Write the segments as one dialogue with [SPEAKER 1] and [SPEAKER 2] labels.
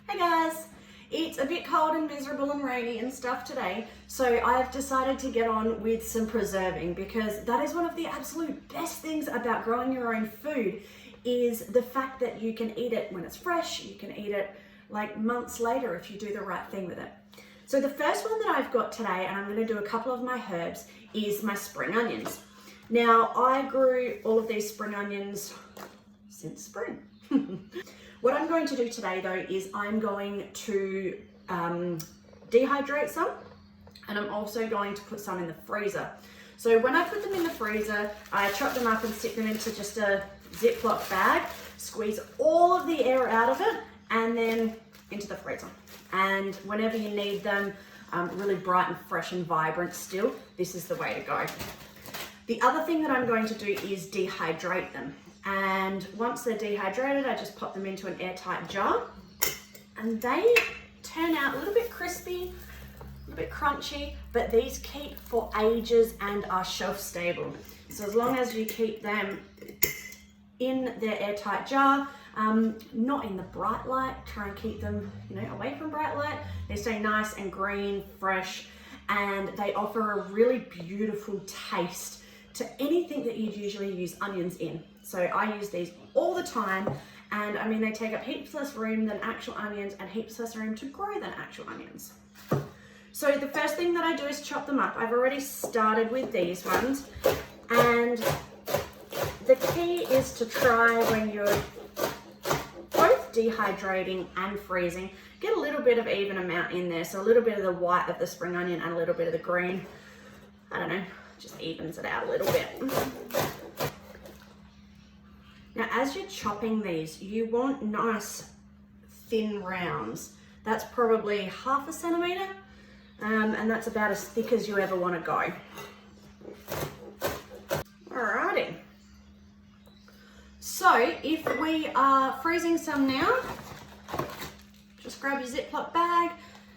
[SPEAKER 1] Hey guys, it's a bit cold and miserable and rainy and stuff today, so I've decided to get on with some preserving because that is one of the absolute best things about growing your own food is the fact that you can eat it when it's fresh, you can eat it like months later if you do the right thing with it. So the first one that I've got today, and I'm going to do a couple of my herbs, is my spring onions. Now I grew all of these spring onions since spring. What I'm going to do today though is I'm going to dehydrate some, and I'm also going to put some in the freezer. So when I put them in the freezer, I chop them up and stick them into just a Ziploc bag, squeeze all of the air out of it, and then into the freezer. And whenever you need them really bright and fresh and vibrant still, this is the way to go. The other thing that I'm going to do is dehydrate them. And once they're dehydrated, I just pop them into an airtight jar, and they turn out a little bit crispy, a little bit crunchy, but these keep for ages and are shelf stable. So as long as you keep them in their airtight jar, not in the bright light, try and keep them, away from bright light. They stay nice and green, fresh, and they offer a really beautiful taste to anything that you'd usually use onions in. So I use these all the time, and I mean, they take up heaps less room than actual onions and heaps less room to grow than actual onions. So the first thing that I do is chop them up. I've already started with these ones, and the key is to try when you're both dehydrating and freezing, get a little bit of even amount in there. So a little bit of the white of the spring onion and a little bit of the green. I don't know, just evens it out a little bit. Now, as you're chopping these, you want nice thin rounds. That's probably 1/2 centimeter, and that's about as thick as you ever want to go. Alrighty. So if we are freezing some now, just grab your Ziploc bag,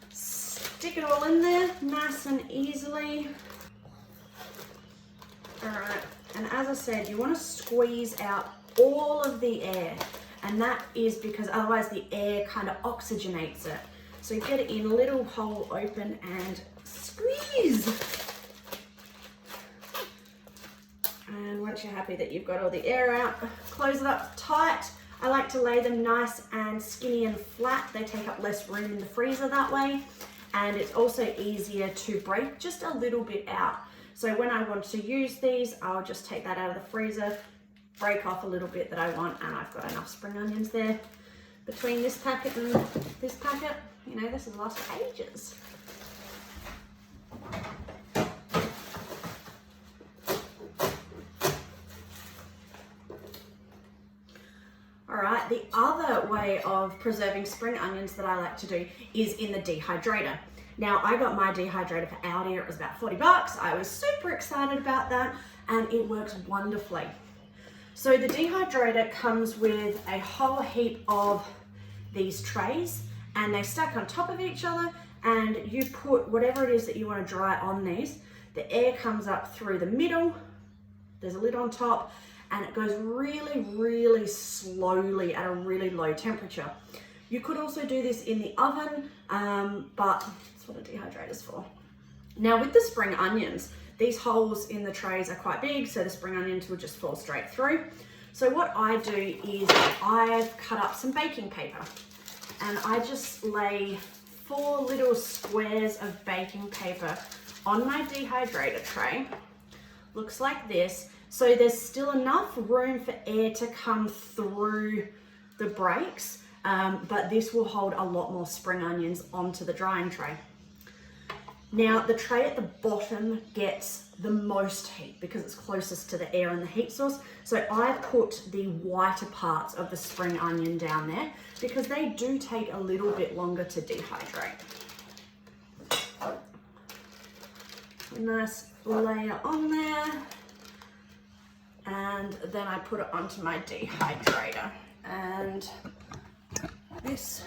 [SPEAKER 1] stick it all in there nice and easily. Alright, and as I said, you want to squeeze out all of the air, and that is because otherwise the air kind of oxygenates it. So get it in a little hole open and squeeze. And once you're happy that you've got all the air out, close it up tight. I like to lay them nice and skinny and flat. They take up less room in the freezer that way, and it's also easier to break just a little bit out. So when I want to use these, I'll just take that out of the freezer, break off a little bit that I want, and I've got enough spring onions there. Between this packet and this packet, this has last for ages. Alright, the other way of preserving spring onions that I like to do is in the dehydrator. Now, I got my dehydrator for Aldi. It was about 40 bucks. I was super excited about that, and it works wonderfully. So the dehydrator comes with a whole heap of these trays, and they stack on top of each other, and you put whatever it is that you want to dry on these. The air comes up through the middle, there's a lid on top, and it goes really, really slowly at a really low temperature. You could also do this in the oven, but that's what a dehydrator's for. Now with the spring onions, these holes in the trays are quite big, so the spring onions will just fall straight through. So what I do is I've cut up some baking paper, and I just lay 4 little squares of baking paper on my dehydrator tray. Looks like this. So there's still enough room for air to come through the breaks, but this will hold a lot more spring onions onto the drying tray. Now the tray at the bottom gets the most heat because it's closest to the air and the heat source. So I put the whiter parts of the spring onion down there because they do take a little bit longer to dehydrate. A nice layer on there. And then I put it onto my dehydrator. And this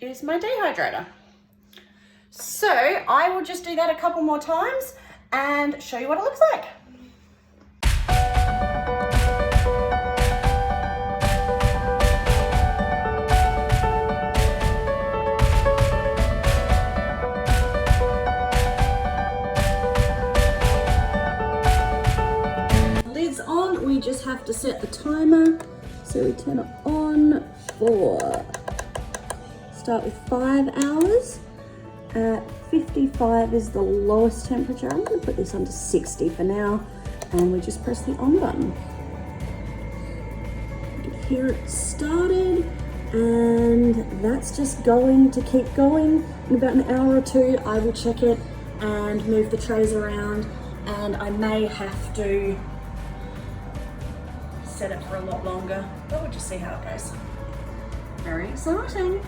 [SPEAKER 1] is my dehydrator. So I will just do that a couple more times and show you what it looks like. set the timer. So we turn it on for, start with 5 hours. 55 is the lowest temperature. I'm gonna put this on to 60 for now. And we just press the on button. You can hear it started. And that's just going to keep going. In about an hour or two, I will check it and move the trays around. And I may have to set it for a lot longer, but we'll just see how it goes. Very exciting.